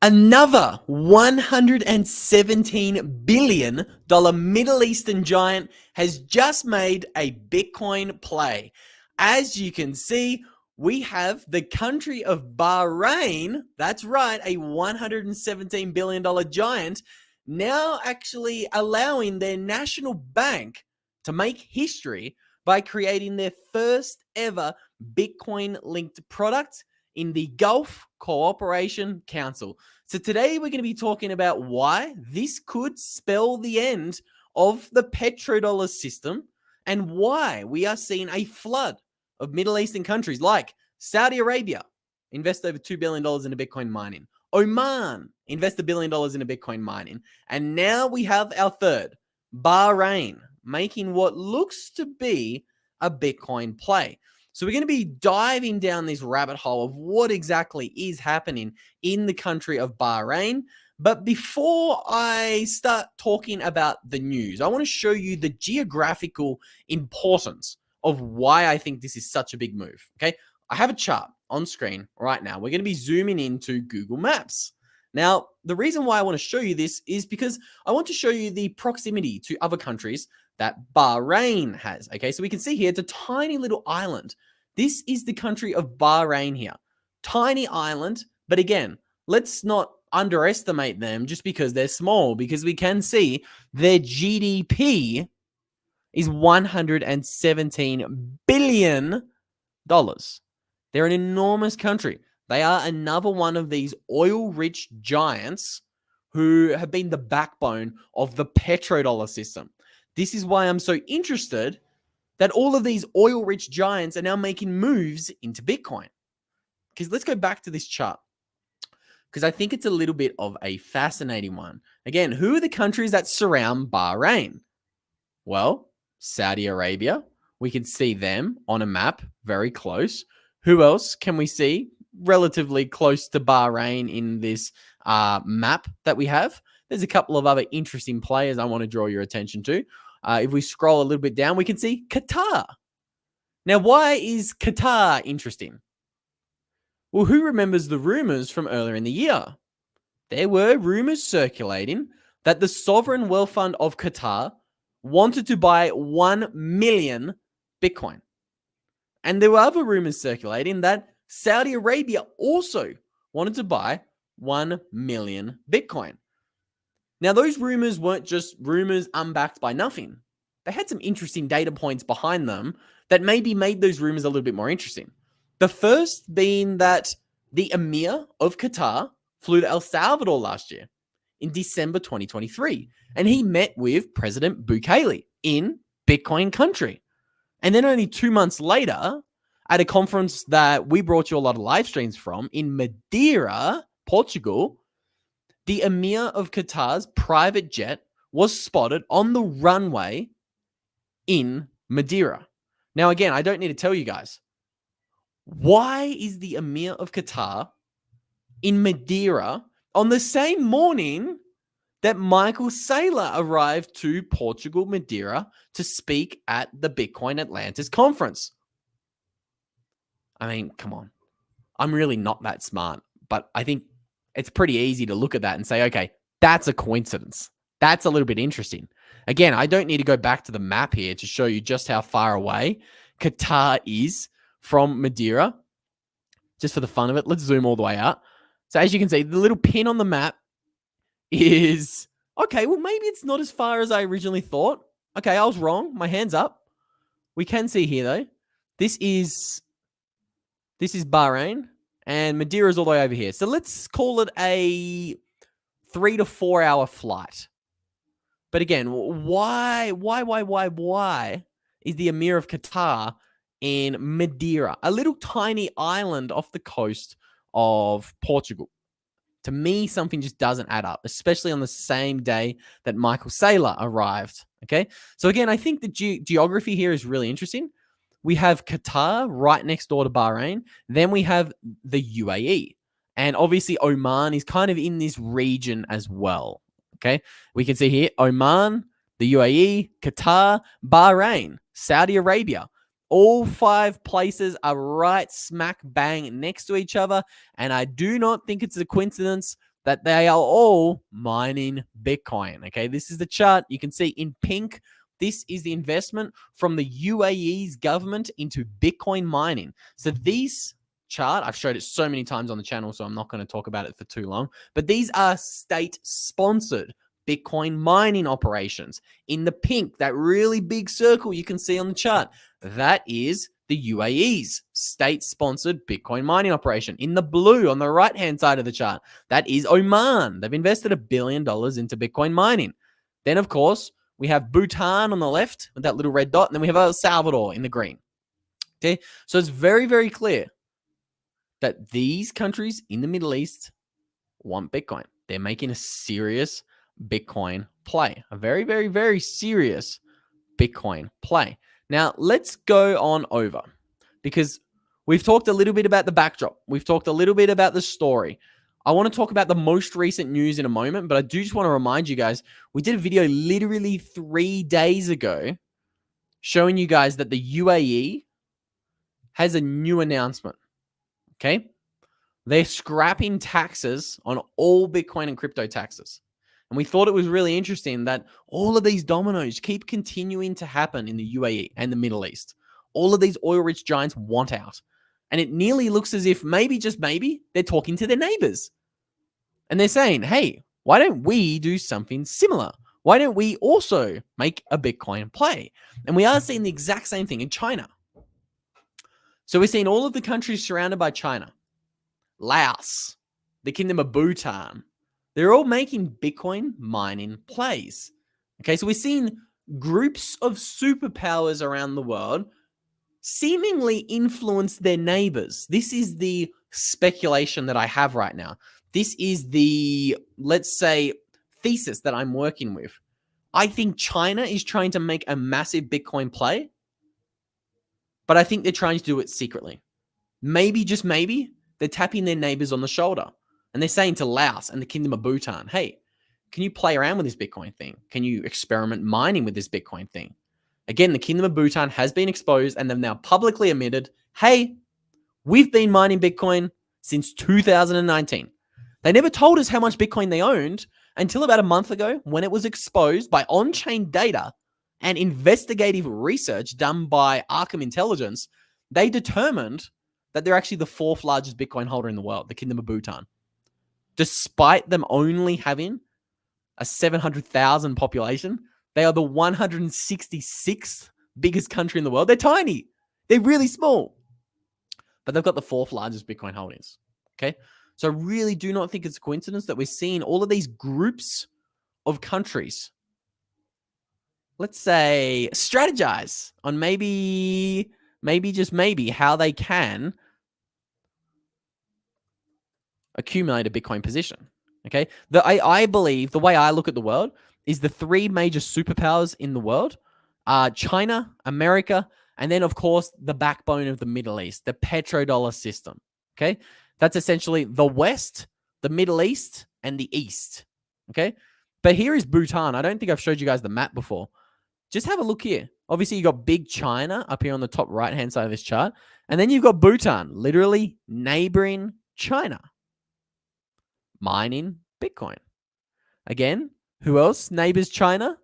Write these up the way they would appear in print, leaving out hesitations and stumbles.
Another $117 billion Middle Eastern giant has just made a Bitcoin play. As you can see, we have the country of Bahrain, that's right, a $117 billion giant, now actually allowing their national bank to make history by creating their first ever Bitcoin-linked product in the Gulf Cooperation Council. So today we're going to be talking about why this could spell the end of the petrodollar system and why we are seeing a flood of Middle Eastern countries like Saudi Arabia invest over $2 billion into Bitcoin mining. Oman invest $1 billion into Bitcoin mining. And now we have our third, Bahrain, making what looks to be a Bitcoin play. So we're going to be diving down this rabbit hole of what exactly is happening in the country of Bahrain. But before I start talking about the news, I want to show you the geographical importance of why I think this is such a big move. Okay, I have a chart on screen right now. We're going to be zooming into Google Maps. Now, the reason why I want to show you this is because I want to show you the proximity to other countries that Bahrain has. Okay, so we can see here it's a tiny little island. This is the country of Bahrain here. Tiny island, but again, let's not underestimate them just because they're small, because we can see their GDP is $117 billion. They're an enormous country. They are another one of these oil-rich giants who have been the backbone of the petrodollar system. This is why I'm so interested that all of these oil-rich giants are now making moves into Bitcoin. Because let's go back to this chart, because I think it's a little bit of a fascinating one. Again, who are the countries that surround Bahrain? Well, Saudi Arabia. We can see them on a map very close. Who else can we see relatively close to Bahrain in this map that we have? There's a couple of other interesting players I want to draw your attention to. If we scroll a little bit down, we can see Qatar. Now, why is Qatar interesting? Well, who remembers the rumors from earlier in the year? There were rumors circulating that the Sovereign Wealth Fund of Qatar wanted to buy 1 million Bitcoin. And there were other rumors circulating that Saudi Arabia also wanted to buy 1 million Bitcoin. Now, those rumors weren't just rumors unbacked by nothing. They had some interesting data points behind them that maybe made those rumors a little bit more interesting. The first being that the Emir of Qatar flew to El Salvador last year in December 2023, and he met with President Bukele in Bitcoin country. And then only 2 months later, at a conference that we brought you a lot of live streams from in Madeira, Portugal, the Emir of Qatar's private jet was spotted on the runway in Madeira. Now, again, I don't need to tell you guys, why is the Emir of Qatar in Madeira on the same morning that Michael Saylor arrived to Portugal, Madeira, to speak at the Bitcoin Atlantis conference? I mean, come on. I'm really not that smart, but I think it's pretty easy to look at that and say, okay, that's a coincidence. That's a little bit interesting. Again, I don't need to go back to the map here to show you just how far away Qatar is from Madeira. Just for the fun of it, let's zoom all the way out. So as you can see, the little pin on the map is, okay, well, maybe it's not as far as I originally thought. Okay, I was wrong. My hand's up. We can see here, though, this is Bahrain, and Madeira is all the way over here. So let's call it a 3 to 4 hour flight. But again, why is the Emir of Qatar in Madeira, a little tiny island off the coast of Portugal? To me, something just doesn't add up, especially on the same day that Michael Saylor arrived. Okay, so again, I think the geography here is really interesting. We have Qatar right next door to Bahrain. Then we have the UAE. And obviously, Oman is kind of in this region as well. Okay, we can see here Oman, the UAE, Qatar, Bahrain, Saudi Arabia. All 5 places are right smack bang next to each other. And I do not think it's a coincidence that they are all mining Bitcoin. Okay, this is the chart. You can see in pink, this is the investment from the UAE's government into Bitcoin mining. So these chart, I've showed it so many times on the channel, so I'm not going to talk about it for too long, but these are state-sponsored Bitcoin mining operations. In the pink, that really big circle you can see on the chart, that is the UAE's state-sponsored Bitcoin mining operation. In the blue on the right-hand side of the chart, that is Oman. They've invested $1 billion into Bitcoin mining. Then, of course, we have Bhutan on the left with that little red dot, and then we have El Salvador in the green. Okay, so it's very, very clear that these countries in the Middle East want Bitcoin. They're making a serious Bitcoin play, a very, very, very serious Bitcoin play. Now, let's go on over because we've talked a little bit about the backdrop. We've talked a little bit about the story. I want to talk about the most recent news in a moment, but I do just want to remind you guys, we did a video literally 3 days ago showing you guys that the UAE has a new announcement. Okay? They're scrapping taxes on all Bitcoin and crypto taxes. And we thought it was really interesting that all of these dominoes keep continuing to happen in the UAE and the Middle East. All of these oil-rich giants want out. And it nearly looks as if maybe, just maybe, they're talking to their neighbors. And they're saying, hey, why don't we do something similar? Why don't we also make a Bitcoin play? And we are seeing the exact same thing in China. So we're seeing all of the countries surrounded by China. Laos, the Kingdom of Bhutan, they're all making Bitcoin mining plays. Okay, so we're seeing groups of superpowers around the world seemingly influence their neighbors. This is the speculation that I have right now. This is the, let's say, thesis that I'm working with. I think China is trying to make a massive Bitcoin play, but I think they're trying to do it secretly. Maybe, just maybe, they're tapping their neighbors on the shoulder and they're saying to Laos and the Kingdom of Bhutan, hey, can you play around with this Bitcoin thing? Can you experiment mining with this Bitcoin thing? Again, the Kingdom of Bhutan has been exposed and they've now publicly admitted, hey, we've been mining Bitcoin since 2019. They never told us how much Bitcoin they owned until about a month ago when it was exposed by on-chain data and investigative research done by Arkham Intelligence. They determined that they're actually the 4th largest Bitcoin holder in the world, the Kingdom of Bhutan. Despite them only having a 700,000 population, they are the 166th biggest country in the world. They're tiny. They're really small. But they've got the 4th largest Bitcoin holdings. Okay? So I really do not think it's a coincidence that we're seeing all of these groups of countries, let's say, strategize on maybe just maybe how they can accumulate a Bitcoin position. Okay. I believe the way I look at the world is the 3 major superpowers in the world are China, America, and then, of course, the backbone of the Middle East, the petrodollar system. Okay. That's essentially the West, the Middle East, and the East. Okay. But here is Bhutan. I don't think I've showed you guys the map before. Just have a look here. Obviously, you got big China up here on the top right-hand side of this chart. And then you've got Bhutan, literally neighboring China, mining Bitcoin. Again, who else neighbors China?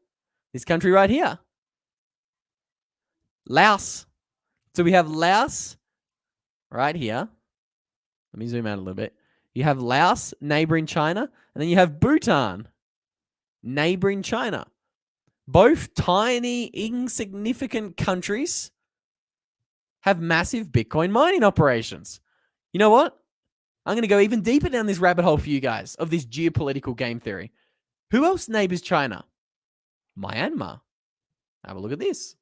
This country right here. Laos. So we have Laos right here. Let me zoom out a little bit. You have Laos neighboring China, and then you have Bhutan neighboring China. Both tiny, insignificant countries have massive Bitcoin mining operations. You know what? I'm going to go even deeper down this rabbit hole for you guys of this geopolitical game theory. Who else neighbors China? Myanmar. Have a look at this.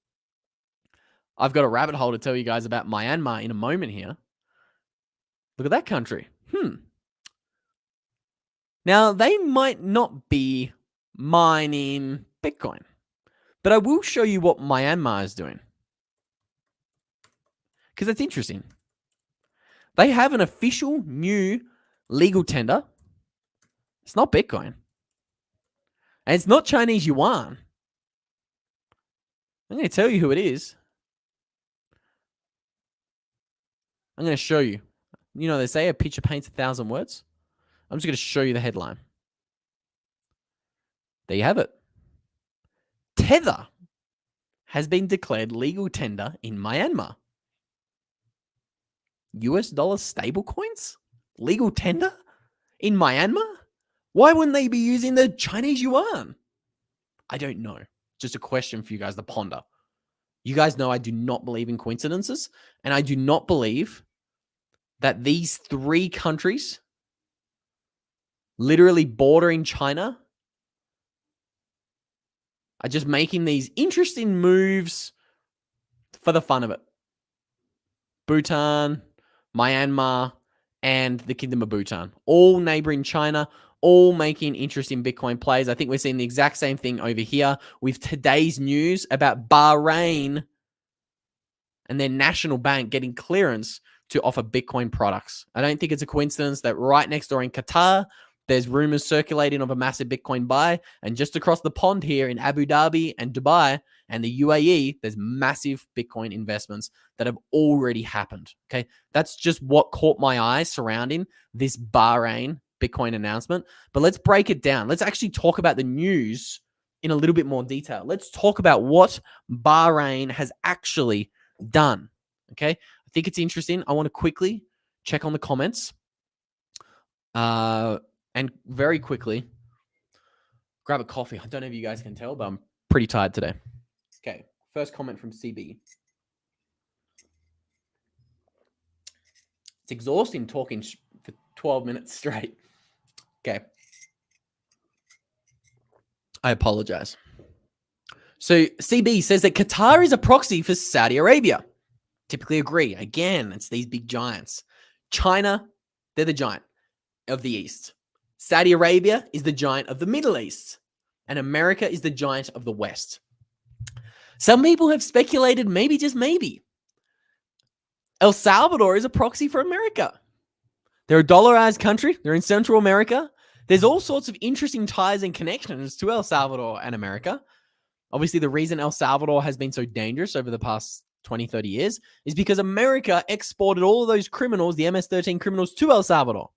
I've got a rabbit hole to tell you guys about Myanmar in a moment here. Look at that country. Now, they might not be mining Bitcoin, but I will show you what Myanmar is doing, because it's interesting. They have an official new legal tender. It's not Bitcoin. And it's not Chinese yuan. I'm going to tell you who it is. I'm going to show you. You know, they say a picture paints 1,000 words. I'm just going to show you the headline. There you have it. Tether has been declared legal tender in Myanmar. US dollar stablecoins? Legal tender in Myanmar? Why wouldn't they be using the Chinese yuan? I don't know. Just a question for you guys to ponder. You guys know I do not believe in coincidences, and I do not believe that these three countries, literally bordering China, are just making these interesting moves for the fun of it. Bhutan, Myanmar, and the Kingdom of Bhutan, all neighboring China, all making interesting Bitcoin plays. I think we're seeing the exact same thing over here with today's news about Bahrain and their national bank getting clearance to offer Bitcoin products. I don't think it's a coincidence that right next door in Qatar, there's rumors circulating of a massive Bitcoin buy. And just across the pond here in Abu Dhabi and Dubai and the UAE, there's massive Bitcoin investments that have already happened. Okay. That's just what caught my eye surrounding this Bahrain Bitcoin announcement. But let's break it down. Let's actually talk about the news in a little bit more detail. Let's talk about what Bahrain has actually done. Okay. I think it's interesting. I want to quickly check on the comments. And very quickly grab a coffee. I don't know if you guys can tell, but I'm pretty tired today. Okay. First comment from CB. It's exhausting talking for 12 minutes straight. Okay. I apologize. So CB says that Qatar is a proxy for Saudi Arabia. Typically agree. Again, it's these big giants. China, they're the giant of the East. Saudi Arabia is the giant of the Middle East. And America is the giant of the West. Some people have speculated, maybe, just maybe, El Salvador is a proxy for America. They're a dollarized country. They're in Central America. There's all sorts of interesting ties and connections to El Salvador and America. Obviously, the reason El Salvador has been so dangerous over the past 20, 30 years is because America exported all of those criminals, the MS-13 criminals, to El Salvador.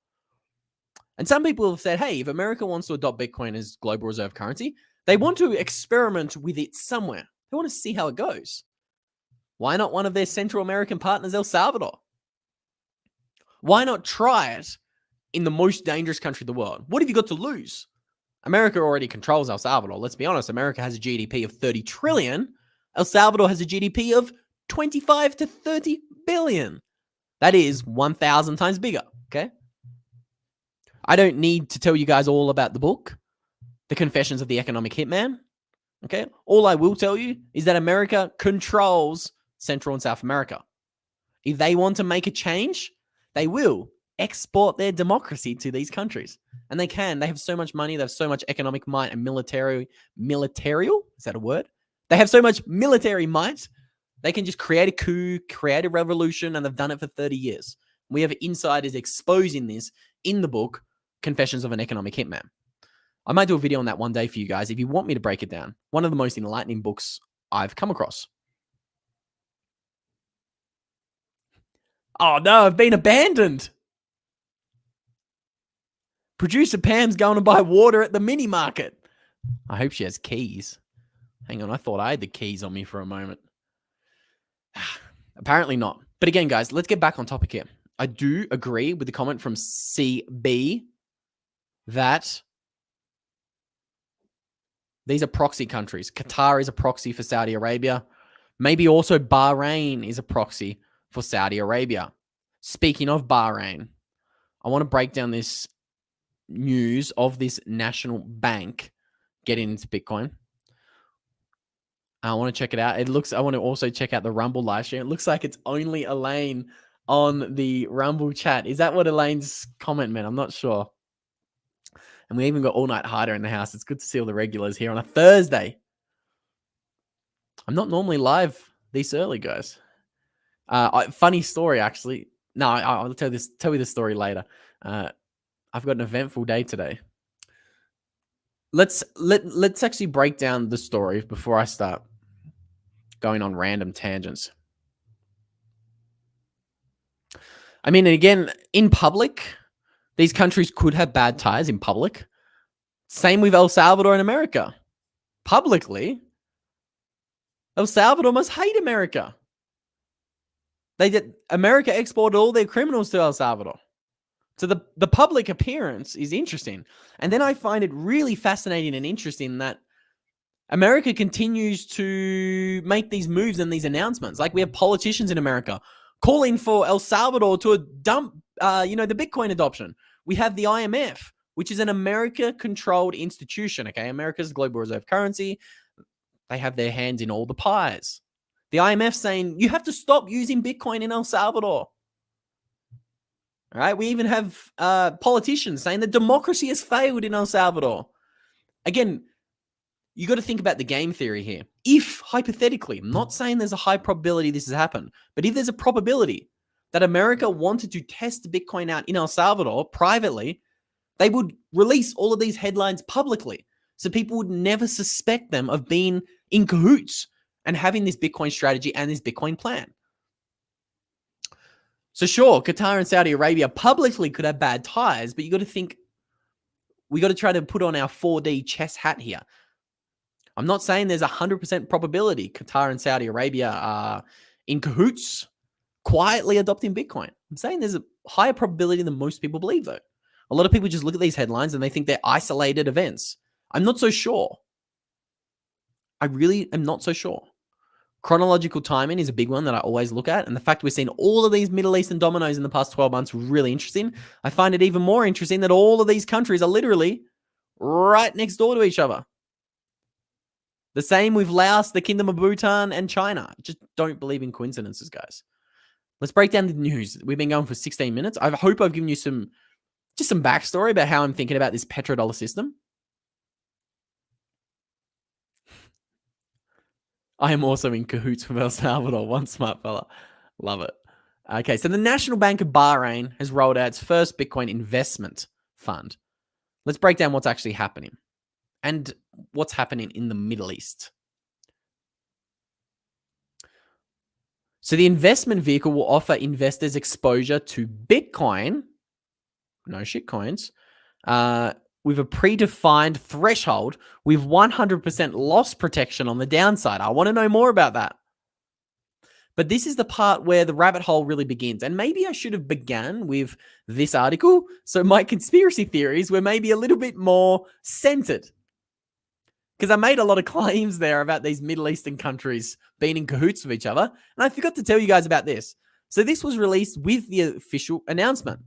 And some people have said, hey, if America wants to adopt Bitcoin as global reserve currency, they want to experiment with it somewhere. They want to see how it goes. Why not one of their Central American partners, El Salvador? Why not try it in the most dangerous country in the world? What have you got to lose? America already controls El Salvador. Let's be honest. America has a GDP of 30 trillion. El Salvador has a GDP of 25 to 30 billion. That is 1,000 times bigger. Okay. I don't need to tell you guys all about the book, The Confessions of the Economic Hitman. Okay. All I will tell you is that America controls Central and South America. If they want to make a change, they will export their democracy to these countries. And they can. They have so much money. They have so much economic might and militarial. Is that a word? They have so much military might. They can just create a coup, create a revolution, and they've done it for 30 years. We have insiders exposing this in the book, Confessions of an Economic Hitman. I might do a video on that one day for you guys if you want me to break it down. One of the most enlightening books I've come across. Oh no, I've been abandoned. Producer Pam's going to buy water at the mini market. I hope she has keys. Hang on, I thought I had the keys on me for a moment. Apparently not. But again, guys, let's get back on topic here. I do agree with the comment from CB that these are proxy countries. Qatar is a proxy for Saudi Arabia. Maybe also Bahrain is a proxy for Saudi Arabia. Speaking of Bahrain, I want to break down this news of this national bank getting into Bitcoin. I want to check it out. I want to also check out the Rumble live stream. It looks like it's only Elaine on the Rumble chat. Is that what Elaine's comment meant? I'm not sure. And we even got All Night Hider in the house. It's good to see all the regulars here on a Thursday. I'm not normally live this early, guys. Funny story, actually. No, I'll tell you this story later. I've got an eventful day today. Let's actually break down the story before I start going on random tangents. I mean, again, in public, These countries could have bad ties in public. Same with El Salvador in America. Publicly, El Salvador must hate America. America exported all their criminals to El Salvador. So the public appearance is interesting. And then I find it really fascinating and interesting that America continues to make these moves and these announcements. Like we have politicians in America calling for El Salvador to dump, the Bitcoin adoption. We have the IMF, which is an America-controlled institution. Okay, America's global reserve currency. They have their hands in all the pies. The IMF saying you have to stop using Bitcoin in El Salvador. All right, we even have politicians saying that democracy has failed in El Salvador. Again, you got to think about the game theory here. If, hypothetically, I'm not saying there's a high probability this has happened, but if there's a probability that America wanted to test Bitcoin out in El Salvador privately, they would release all of these headlines publicly. So people would never suspect them of being in cahoots and having this Bitcoin strategy and this Bitcoin plan. So sure, Qatar and Saudi Arabia publicly could have bad ties, but you got to think, we got to try to put on our 4D chess hat here. I'm not saying there's 100% probability Qatar and Saudi Arabia are in cahoots, quietly adopting Bitcoin. I'm saying there's a higher probability than most people believe, though. A lot of people just look at these headlines and they think they're isolated events. I'm not so sure. I really am not so sure. Chronological timing is a big one that I always look at. And the fact we're seeing all of these Middle Eastern dominoes in the past 12 months, really interesting. I find it even more interesting that all of these countries are literally right next door to each other. The same with Laos, the Kingdom of Bhutan, and China. Just don't believe in coincidences, guys. Let's break down the news. We've been going for 16 minutes. I hope I've given you some backstory about how I'm thinking about this petrodollar system. I am also in cahoots with El Salvador. One smart fella. Love it. Okay, so the National Bank of Bahrain has rolled out its first Bitcoin investment fund. Let's break down what's actually happening and what's happening in the Middle East. So the investment vehicle will offer investors exposure to Bitcoin, no shitcoins, with a predefined threshold with 100% loss protection on the downside. I want to know more about that. But this is the part where the rabbit hole really begins. And maybe I should have begun with this article, so my conspiracy theories were maybe a little bit more centered. Because I made a lot of claims there about these Middle Eastern countries being in cahoots with each other. And I forgot to tell you guys about this. So this was released with the official announcement.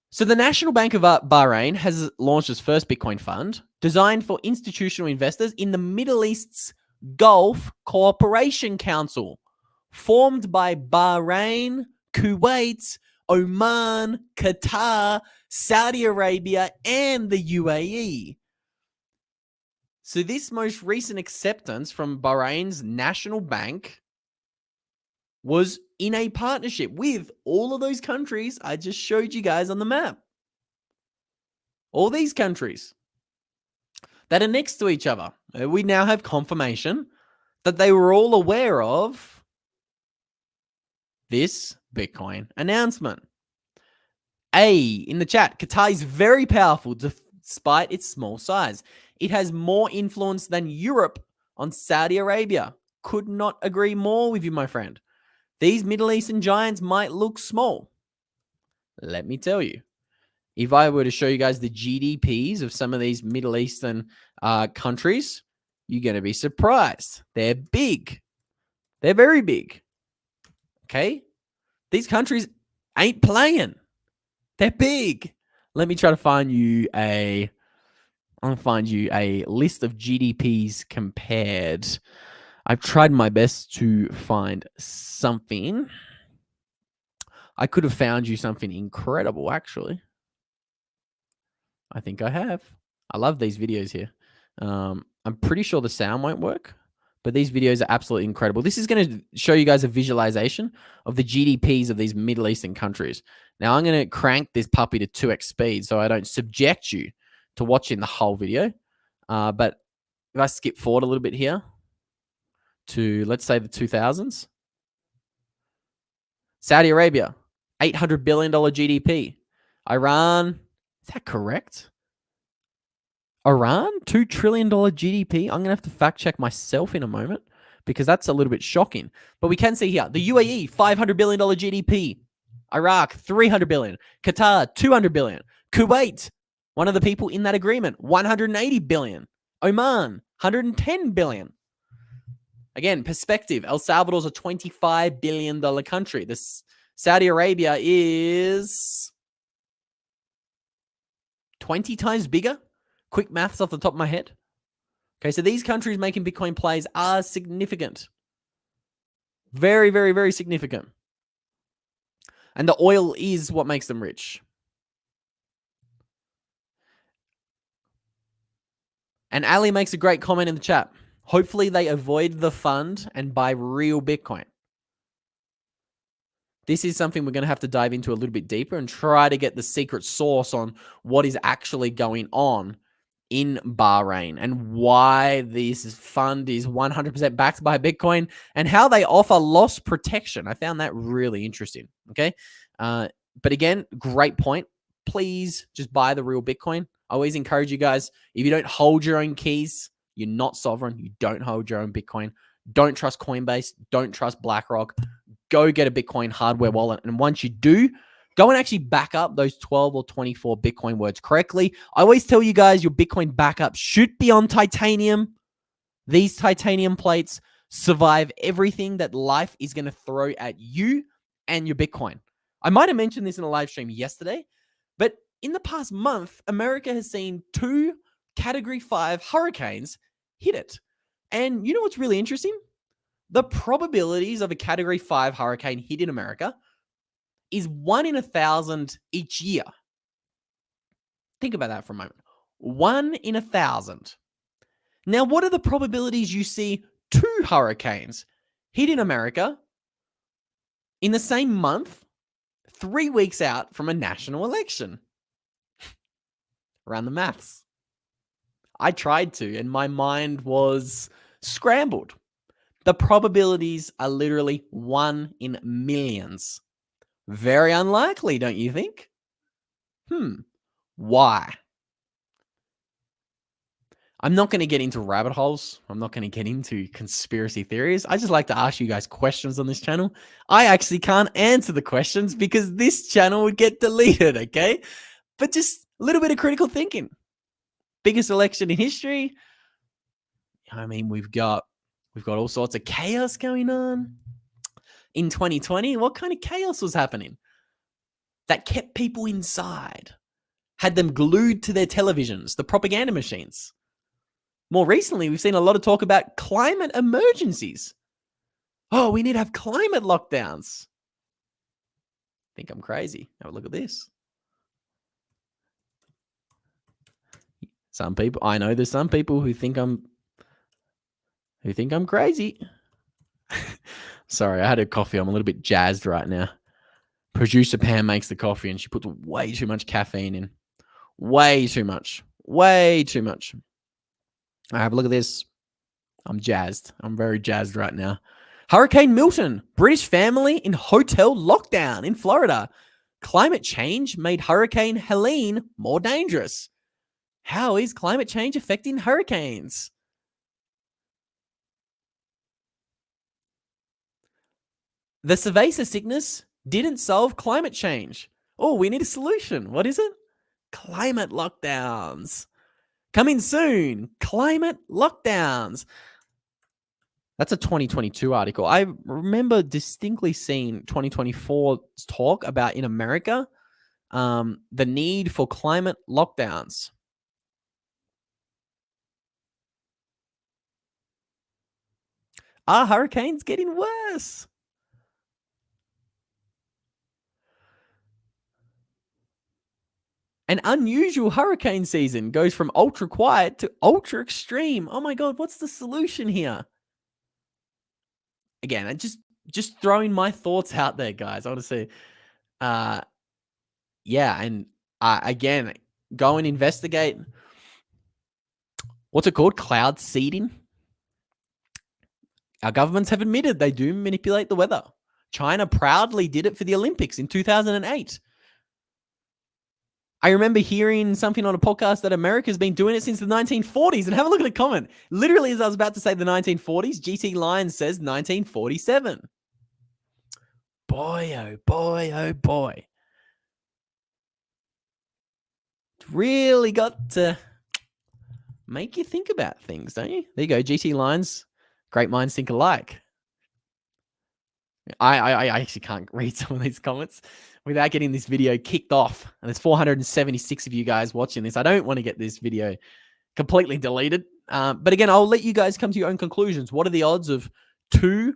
So the National Bank of Bahrain has launched its first Bitcoin fund designed for institutional investors in the Middle East's Gulf Cooperation Council, formed by Bahrain, Kuwait, Oman, Qatar, Saudi Arabia, and the UAE. So this most recent acceptance from Bahrain's national bank was in a partnership with all of those countries I just showed you guys on the map. All these countries that are next to each other. We now have confirmation that they were all aware of this Bitcoin announcement. In the chat, Qatar is very powerful despite its small size. It has more influence than Europe on Saudi Arabia. Could not agree more with you, my friend. These Middle Eastern giants might look small. Let me tell you, if I were to show you guys the GDPs of some of these Middle Eastern countries, you're going to be surprised. They're big. They're very big. Okay? These countries ain't playing. They're big. Let me try to find you a list of GDPs compared. I've tried my best to find something. I could have found you something incredible, actually. I think I have. I love these videos here. I'm pretty sure the sound won't work, but these videos are absolutely incredible. This is going to show you guys a visualization of the GDPs of these Middle Eastern countries. Now, I'm going to crank this puppy to 2x speed so I don't subject you to watching the whole video. But if I skip forward a little bit here to, let's say, the 2000s. Saudi Arabia, $800 billion GDP. Iran, is that correct? Iran, $2 trillion GDP. I'm going to have to fact check myself in a moment because that's a little bit shocking. But we can see here the UAE, $500 billion GDP. Iraq, $300 billion. Qatar, $200 billion. Kuwait, one of the people in that agreement, $180 billion. Oman, $110 billion. Again, perspective. El Salvador's a $25 billion country. Saudi Arabia is 20 times bigger. Quick maths off the top of my head. Okay, so these countries making Bitcoin plays are significant. Very, very, very significant. And the oil is what makes them rich. And Ali makes a great comment in the chat. Hopefully they avoid the fund and buy real Bitcoin. This is something we're going to have to dive into a little bit deeper and try to get the secret sauce on what is actually going on in Bahrain and why this fund is 100% backed by Bitcoin and how they offer loss protection. I found that really interesting. Okay. But again, great point. Please just buy the real Bitcoin. I always encourage you guys, if you don't hold your own keys, you're not sovereign. You don't hold your own Bitcoin. Don't trust Coinbase. Don't trust BlackRock. Go get a Bitcoin hardware wallet. And once you do, go and actually back up those 12 or 24 Bitcoin words correctly. I always tell you guys your Bitcoin backup should be on titanium. These titanium plates survive everything that life is going to throw at you and your Bitcoin. I might have mentioned this in a live stream yesterday, but in the past month, America has seen 2 Category 5 hurricanes hit it. And you know what's really interesting? The probabilities of a Category 5 hurricane hitting America is 1 in 1,000 each year. Think about that for a moment. 1 in 1,000. Now, what are the probabilities you see 2 hurricanes hitting America in the same month, 3 weeks out from a national election? Run the maths. I tried to, and my mind was scrambled. The probabilities are literally 1 in millions. Very unlikely, don't you think? Why? I'm not going to get into rabbit holes. I'm not going to get into conspiracy theories. I just like to ask you guys questions on this channel. I actually can't answer the questions because this channel would get deleted, okay? But just a little bit of critical thinking. Biggest election in history. I mean, we've got all sorts of chaos going on. In 2020, what kind of chaos was happening? That kept people inside, had them glued to their televisions, the propaganda machines. More recently, we've seen a lot of talk about climate emergencies. Oh, we need to have climate lockdowns. Think I'm crazy. Have a look at this. Some people, I know there's some people who think I'm crazy. Sorry, I had a coffee. I'm a little bit jazzed right now. Producer Pam makes the coffee and she puts way too much caffeine in. Way too much. Way too much. I have a look at this. I'm jazzed. I'm very jazzed right now. Hurricane Milton, British family in hotel lockdown in Florida. Climate change made Hurricane Helene more dangerous. How is climate change affecting hurricanes? The cerveza sickness didn't solve climate change. Oh, we need a solution. What is it? Climate lockdowns. Coming soon. Climate lockdowns. That's a 2022 article. I remember distinctly seeing 2024's talk about in America, the need for climate lockdowns. Are hurricanes getting worse? An unusual hurricane season goes from ultra quiet to ultra extreme. Oh my God, what's the solution here? Again, I just throwing my thoughts out there, guys. I want to say, yeah, and again, go and investigate. What's it called? Cloud seeding. Our governments have admitted they do manipulate the weather. China proudly did it for the Olympics in 2008. I remember hearing something on a podcast that America's been doing it since the 1940s. And have a look at the comment. Literally, as I was about to say the 1940s, GT Lions says 1947. Boy, oh boy, oh boy. Really got to make you think about things, don't you? There you go, GT Lions. Great minds think alike. I actually can't read some of these comments without getting this video kicked off. And there's 476 of you guys watching this. I don't want to get this video completely deleted. But again, I'll let you guys come to your own conclusions. What are the odds of 2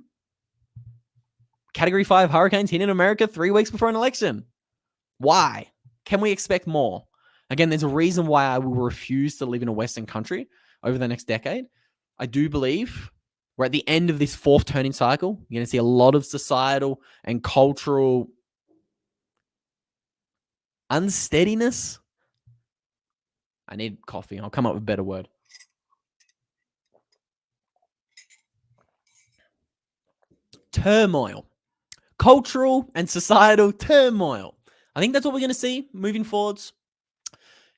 Category 5 hurricanes hitting America 3 weeks before an election? Why? Can we expect more? Again, there's a reason why I will refuse to live in a Western country over the next decade. I do believe we're at the end of this 4th turning cycle. You're going to see a lot of societal and cultural unsteadiness. I need coffee. I'll come up with a better word. Turmoil. Cultural and societal turmoil. I think that's what we're going to see moving forwards.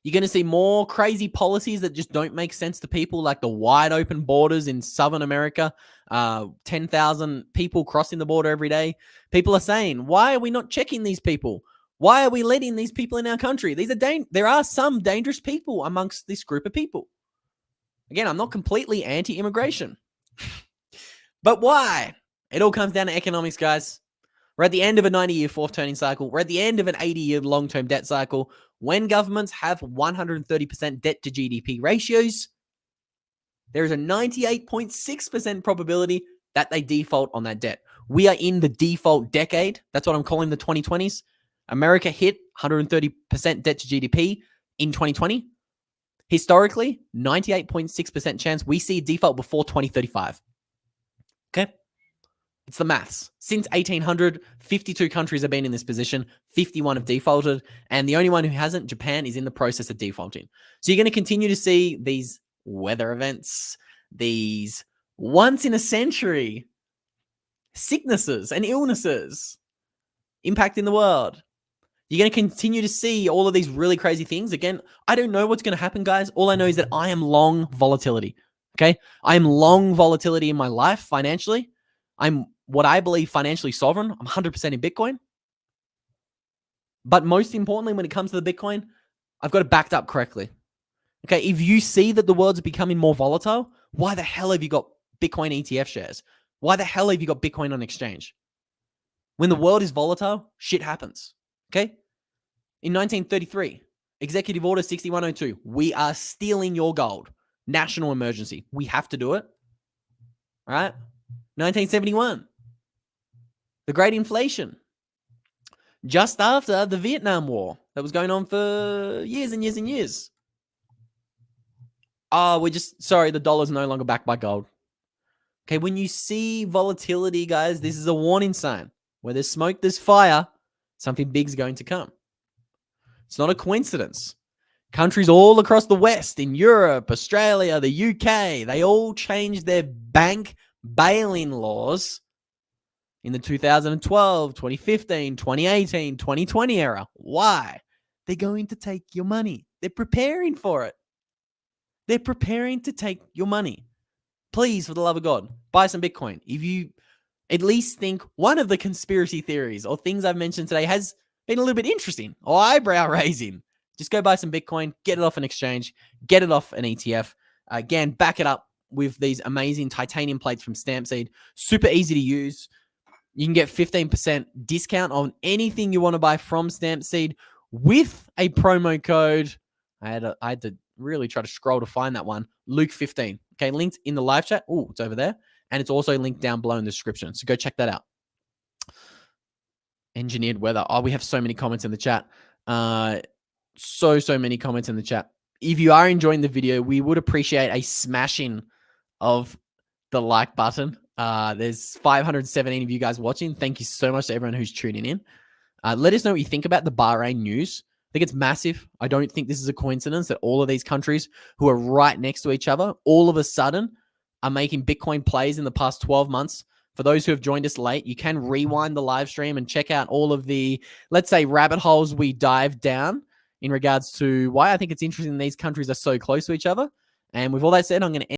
You're going to see more crazy policies that just don't make sense to people, like the wide open borders in Southern America, 10,000 people crossing the border every day. People are saying, why are we not checking these people? Why are we letting these people in our country? There are some dangerous people amongst this group of people. Again, I'm not completely anti-immigration. But why? It all comes down to economics, guys. We're at the end of a 90-year 4th turning cycle. We're at the end of an 80-year long-term debt cycle. When governments have 130% debt to GDP ratios, there is a 98.6% probability that they default on that debt. We are in the default decade. That's what I'm calling the 2020s. America hit 130% debt to GDP in 2020. Historically, 98.6% chance we see a default before 2035. Okay? It's the maths. Since 1800, 52 countries have been in this position. 51 have defaulted. And the only one who hasn't, Japan, is in the process of defaulting. So you're going to continue to see these weather events, these once-in-a-century sicknesses and illnesses impacting the world. You're going to continue to see all of these really crazy things. Again, I don't know what's going to happen, guys. All I know is that I am long volatility. Okay? I am long volatility in my life financially. I'm what I believe financially sovereign. I'm 100% in Bitcoin. But most importantly, when it comes to the Bitcoin, I've got it backed up correctly. Okay, if you see that the world's becoming more volatile, why the hell have you got Bitcoin ETF shares? Why the hell have you got Bitcoin on exchange? When the world is volatile, shit happens. Okay? In 1933, Executive Order 6102, we are stealing your gold. National emergency. We have to do it. All right? 1971, the Great Inflation. Just after the Vietnam War that was going on for years and years and years. Oh, the dollar's no longer backed by gold. Okay, when you see volatility, guys, this is a warning sign. Where there's smoke, there's fire. Something big's going to come. It's not a coincidence. Countries all across the West, in Europe, Australia, the UK, they all changed their bank bail-in laws in the 2012, 2015, 2018, 2020 era. Why? They're going to take your money. They're preparing for it. They're preparing to take your money. Please, for the love of God, buy some Bitcoin. If you at least think one of the conspiracy theories or things I've mentioned today has been a little bit interesting or eyebrow raising, just go buy some Bitcoin, get it off an exchange, get it off an ETF. Again, back it up with these amazing titanium plates from Stampseed. Super easy to use. You can get 15% discount on anything you want to buy from Stampseed with a promo code. I had to really try to scroll to find that one. Luke15. Okay, linked in the live chat. Oh, it's over there. And it's also linked down below in the description. So go check that out. Engineered weather. Oh, we have so many comments in the chat. So many comments in the chat. If you are enjoying the video, we would appreciate a smashing of the like button. There's 517 of you guys watching. Thank you so much to everyone who's tuning in. Let us know what you think about the Bahrain news. I think it's massive. I don't think this is a coincidence that all of these countries who are right next to each other, all of a sudden are making Bitcoin plays in the past 12 months. For those who have joined us late, you can rewind the live stream and check out all of the, let's say, rabbit holes we dived down in regards to why I think it's interesting these countries are so close to each other. And with all that said, I'm going to